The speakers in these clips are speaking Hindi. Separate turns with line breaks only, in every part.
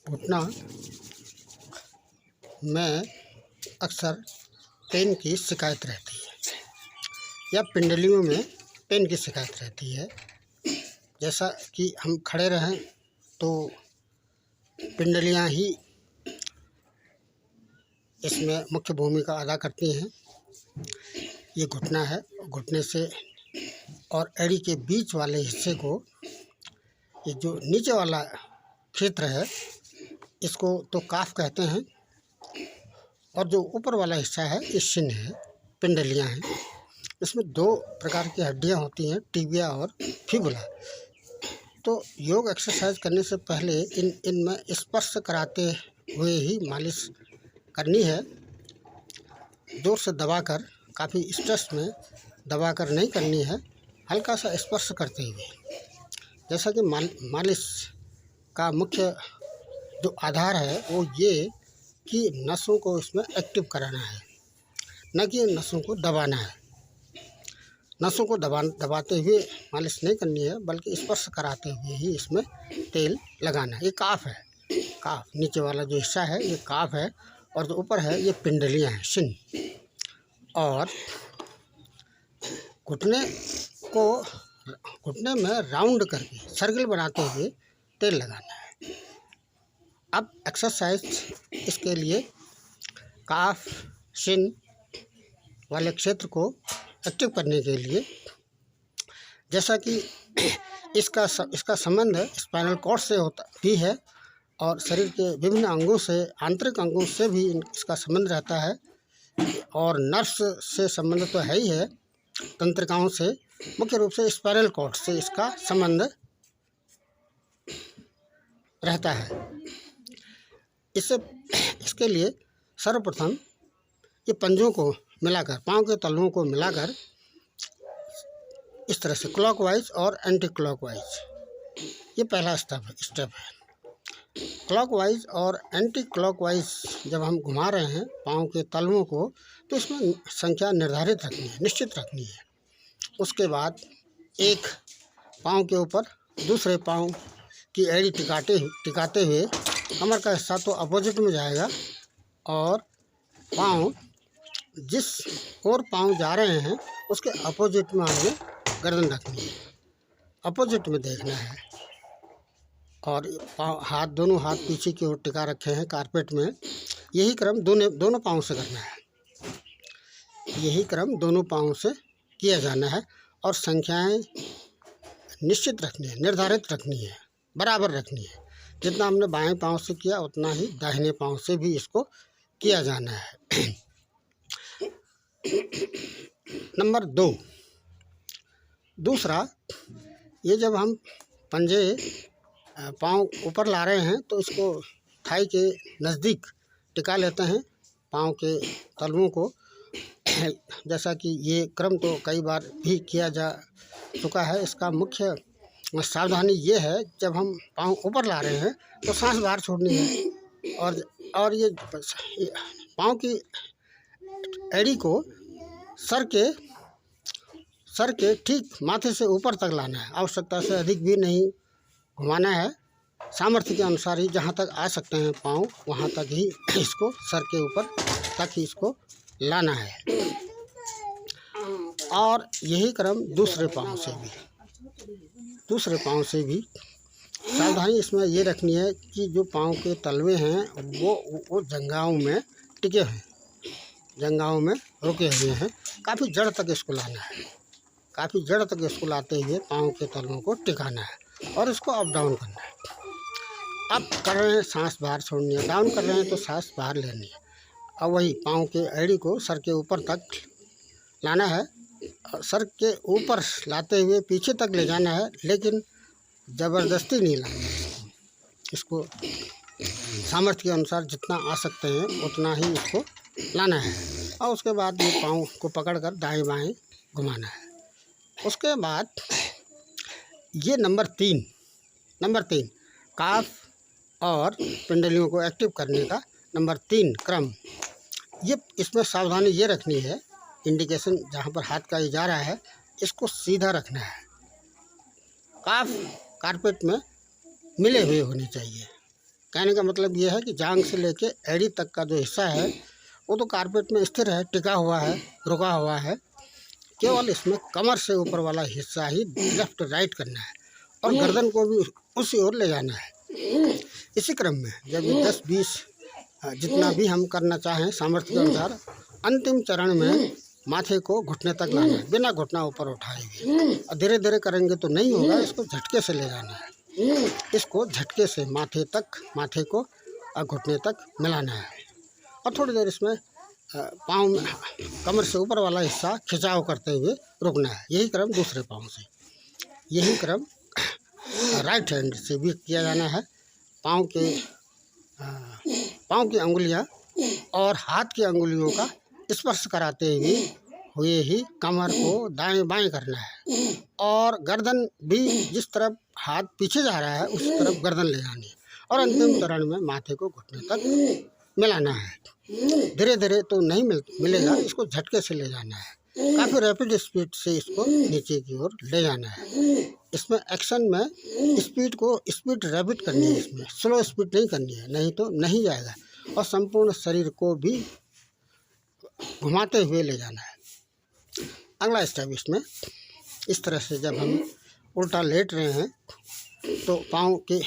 घुटना में अक्सर पेन की शिकायत रहती है या पिंडलियों में पेन की शिकायत रहती है। जैसा कि हम खड़े रहें तो पिंडलियां ही इसमें मुख्य भूमिका अदा करती हैं। ये घुटना है, घुटने से और एड़ी के बीच वाले हिस्से को, ये जो नीचे वाला क्षेत्र है इसको तो काफ कहते हैं, और जो ऊपर वाला हिस्सा है ये शिन है, पिंडलियां हैं। इसमें दो प्रकार की हड्डियां होती हैं, टिबिया और फिबुला। तो योग एक्सरसाइज करने से पहले इनमें स्पर्श कराते हुए ही मालिश करनी है। जोर से दबाकर, काफ़ी स्ट्रेस में दबाकर नहीं करनी है, हल्का सा स्पर्श करते हुए। जैसा कि मालिश का मुख्य जो आधार है वो ये कि नसों को इसमें एक्टिव कराना है, न कि नसों को दबाना है। नसों को दबाते हुए मालिश नहीं करनी है, बल्कि स्पर्श कराते हुए ही इसमें तेल लगाना है। ये काफ है, काफ नीचे वाला जो हिस्सा है ये काफ है, और जो ऊपर है ये पिंडलियां हैं, शिन। और घुटने में राउंड करके सर्किल बनाते हुए तेल लगाना है। अब एक्सरसाइज इसके लिए काफ, शिन वाले क्षेत्र को एक्टिव करने के लिए, जैसा कि इसका संबंध स्पाइनल कॉर्ड से होता भी है, और शरीर के विभिन्न अंगों से, आंतरिक अंगों से भी इसका संबंध रहता है, और नर्व्स से संबंध तो है ही है, तंत्रिकाओं से। मुख्य रूप से स्पाइनल कॉर्ड से इसका संबंध रहता है। इसके लिए सर्वप्रथम ये पंजों को मिलाकर, पाँव के तलुओं को मिलाकर इस तरह से क्लॉकवाइज और एंटी क्लॉकवाइज, ये पहला स्टेप है। क्लॉकवाइज और एंटी क्लॉकवाइज जब हम घुमा रहे हैं पाँव के तलुओं को, तो इसमें संख्या निर्धारित रखनी है, निश्चित रखनी है। उसके बाद एक पाँव के ऊपर दूसरे पाँव की एड़ी टिकाते हुए कमर का हिस्सा तो अपोजिट में जाएगा, और पाँव जिस और पाँव जा रहे हैं उसके अपोजिट में आगे गर्दन रखनी है, अपोजिट में देखना है। और दोनों हाथ पीछे की ओर टिका रखे हैं कारपेट में। यही क्रम दोनों पाँव से करना है, यही क्रम दोनों पाँव से किया जाना है। और संख्याएं निश्चित रखनी है, निर्धारित रखनी है, बराबर रखनी है। जितना हमने बाएं पाँव से किया उतना ही दाहिने पाँव से भी इसको किया जाना है। नंबर 2, दूसरा, ये जब हम पंजे पाँव ऊपर ला रहे हैं तो इसको थाई के नज़दीक टिका लेते हैं, पाँव के तलुओं को। जैसा कि ये क्रम तो कई बार भी किया जा चुका है। इसका मुख्य सावधानी ये है, जब हम पाँव ऊपर ला रहे हैं तो सांस बाहर छोड़नी है, और ये पाँव की एड़ी को सर के ठीक माथे से ऊपर तक लाना है। आवश्यकता से अधिक भी नहीं घुमाना है, सामर्थ्य के अनुसार ही जहाँ तक आ सकते हैं पाँव वहाँ तक ही इसको सर के ऊपर तक ही इसको लाना है। और यही क्रम दूसरे पाँव से भी सावधानी इसमें ये रखनी है कि जो पाँव के तलवे हैं वो जंघाओं में टिके हैं, जंघाओं में रुके हुए हैं। काफ़ी जड़ तक इसको लाना है, काफ़ी जड़ तक इसको लाते हुए पाँव के तलवों को टिकाना है, और इसको अप डाउन करना है। अप कर रहे हैं सांस बाहर छोड़नी है, डाउन कर रहे हैं तो सांस बाहर लेनी है। और वही पाँव के एड़ी को सर के ऊपर तक लाना है, सर के ऊपर लाते हुए पीछे तक ले जाना है, लेकिन ज़बरदस्ती नहीं लाना है। इसको सामर्थ्य के अनुसार जितना आ सकते हैं उतना ही इसको लाना है। और उसके बाद ये पाँव को पकड़कर दाएं बाएं घुमाना है। उसके बाद ये नंबर तीन काफ और पिंडलियों को एक्टिव करने का नंबर 3 क्रम। ये इसमें सावधानी ये रखनी है, इंडिकेशन जहाँ पर हाथ का इशारा है इसको सीधा रखना है। काफ कारपेट में मिले हुए होने चाहिए। कहने का मतलब ये है कि जांघ से लेके एड़ी तक का जो हिस्सा है वो तो कारपेट में स्थिर है, टिका हुआ है, रुका हुआ है। केवल इसमें कमर से ऊपर वाला हिस्सा ही लेफ्ट राइट करना है और गर्दन को भी उसी ओर ले जाना है। इसी क्रम में जब ये 10-20 जितना भी हम करना चाहें सामर्थ्य के अनुसार, अंतिम चरण में माथे को घुटने तक लाना है, बिना घुटना ऊपर उठाए हुए। और धीरे धीरे करेंगे तो नहीं होगा, इसको झटके से ले जाना है। इसको झटके से माथे को और घुटने तक मिलाना है और थोड़ी देर इसमें पाँव में कमर से ऊपर वाला हिस्सा खिंचाव करते हुए रुकना है। यही क्रम दूसरे पाँव से, यही क्रम राइट हैंड से भी किया जाना है। पाँव की अंगुलियां और हाथ की अंगुलियों का स्पर्श कराते हुए ही कमर को दाएं बाएं करना है और गर्दन भी जिस तरफ हाथ पीछे जा रहा है उस तरफ गर्दन ले जानी है और अंतिम चरण में माथे को घुटने तक मिलाना है। धीरे धीरे तो नहीं मिलेगा, इसको झटके से ले जाना है। काफ़ी रैपिड स्पीड से इसको नीचे की ओर ले जाना है। इसमें एक्शन में स्पीड रैपिड करनी है, इसमें स्लो स्पीड नहीं करनी है, नहीं तो नहीं जाएगा। और संपूर्ण शरीर को भी घुमाते हुए ले जाना है। अगला स्टेप इसमें इस तरह से जब हम उल्टा लेट रहे हैं तो पाँव के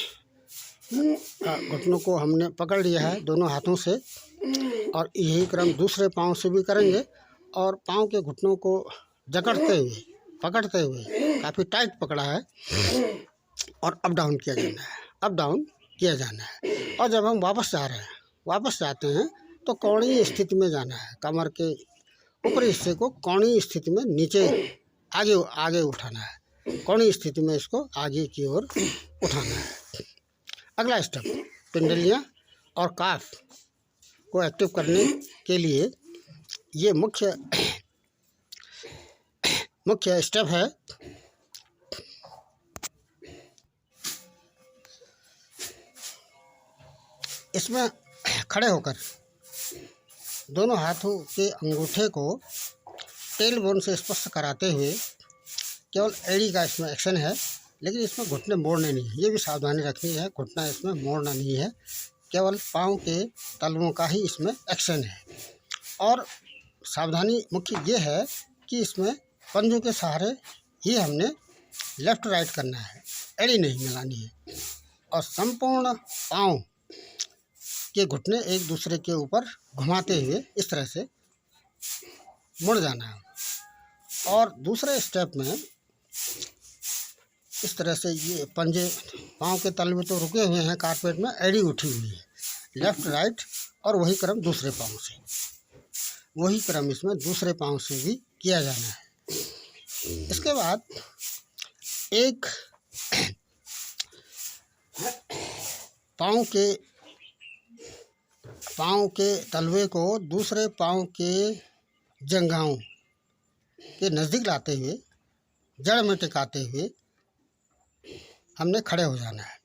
घुटनों को हमने पकड़ लिया है दोनों हाथों से और यही क्रम दूसरे पाँव से भी करेंगे और पाँव के घुटनों को पकड़ते हुए काफ़ी टाइट पकड़ा है और अप डाउन किया जाना है। और जब हम वापस जाते हैं तो कोणीय स्थिति में जाना है। कमर के ऊपरी हिस्से को कोणीय स्थिति में नीचे आगे उठाना है। कोणीय स्थिति में इसको आगे की ओर उठाना है। अगला स्टेप पिंडलियाँ और काफ को एक्टिव करने के लिए ये मुख्य स्टेप है। इसमें खड़े होकर दोनों हाथों के अंगूठे को टेल बोन से स्पर्श कराते हुए, केवल एड़ी का इसमें एक्शन है, लेकिन इसमें घुटने मोड़ने नहीं है। ये भी सावधानी रखनी है, घुटना इसमें मोड़ना नहीं है, केवल पाँव के तलवों का ही इसमें एक्शन है। और सावधानी मुख्य ये है कि इसमें पंजों के सहारे ही हमने लेफ़्ट राइट करना है, एड़ी नहीं मिलानी है। और संपूर्ण पाँव के घुटने एक दूसरे के ऊपर घुमाते हुए इस तरह से मुड़ जाना है। और दूसरे स्टेप में इस तरह से ये पंजे पाँव के तलवे तो रुके हुए हैं कारपेट में, एड़ी उठी हुई है, लेफ़्ट राइट, और वही क्रम दूसरे पाँव से, वही क्रम इसमें दूसरे पाँव से भी किया जाना है। इसके बाद एक पाँव के तलवे को दूसरे पाँव के जंघाओं के नज़दीक लाते हुए जड़ में टिकाते हुए हमने खड़े हो जाना है।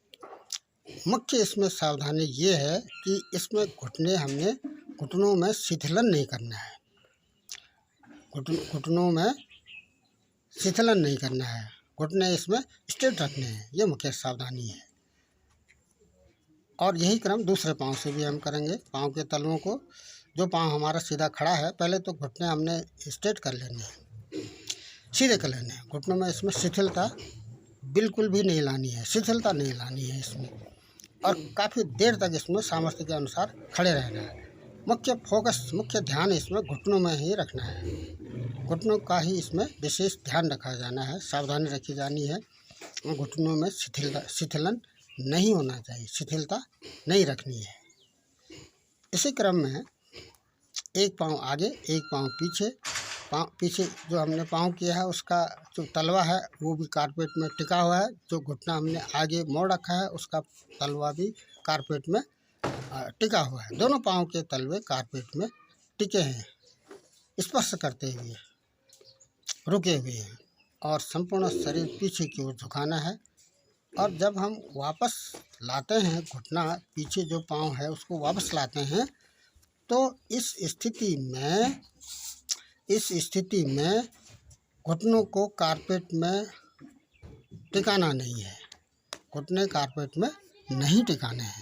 मुख्य इसमें सावधानी ये है कि इसमें घुटनों में शिथिलन नहीं करना है, घुटनों में शिथिलन नहीं करना है, घुटने इसमें स्ट्रेट रखने हैं, ये मुख्य सावधानी है। और यही क्रम दूसरे पाँव से भी हम करेंगे। पाँव के तलवों को, जो पाँव हमारा सीधा खड़ा है, पहले तो घुटने हमने स्ट्रेट कर लेने हैं, सीधे कर लेने हैं। घुटनों में इसमें शिथिलता बिल्कुल भी नहीं लानी है, शिथिलता नहीं लानी है इसमें, और काफ़ी देर तक इसमें सामर्थ्य के अनुसार खड़े रहना है। मुख्य ध्यान इसमें घुटनों में ही रखना है, घुटनों का ही इसमें विशेष ध्यान रखा जाना है, सावधानी रखी जानी है। घुटनों में शिथिलन नहीं होना चाहिए, शिथिलता नहीं रखनी है। इसी क्रम में एक पाँव आगे एक पाँव पीछे जो हमने पाँव किया है उसका जो तलवा है वो भी कारपेट में टिका हुआ है। जो घुटना हमने आगे मोड़ रखा है उसका तलवा भी कारपेट में टिका हुआ है। दोनों पाँव के तलवे कारपेट में टिके हैं, स्पर्श करते हुए रुके हुए हैं, और संपूर्ण शरीर पीछे की ओर झुकाना है। और जब हम वापस लाते हैं घुटना पीछे, जो पाँव है उसको वापस लाते हैं, तो इस स्थिति में घुटनों को कारपेट में टिकाना नहीं है, घुटने कारपेट में नहीं टिकाने हैं।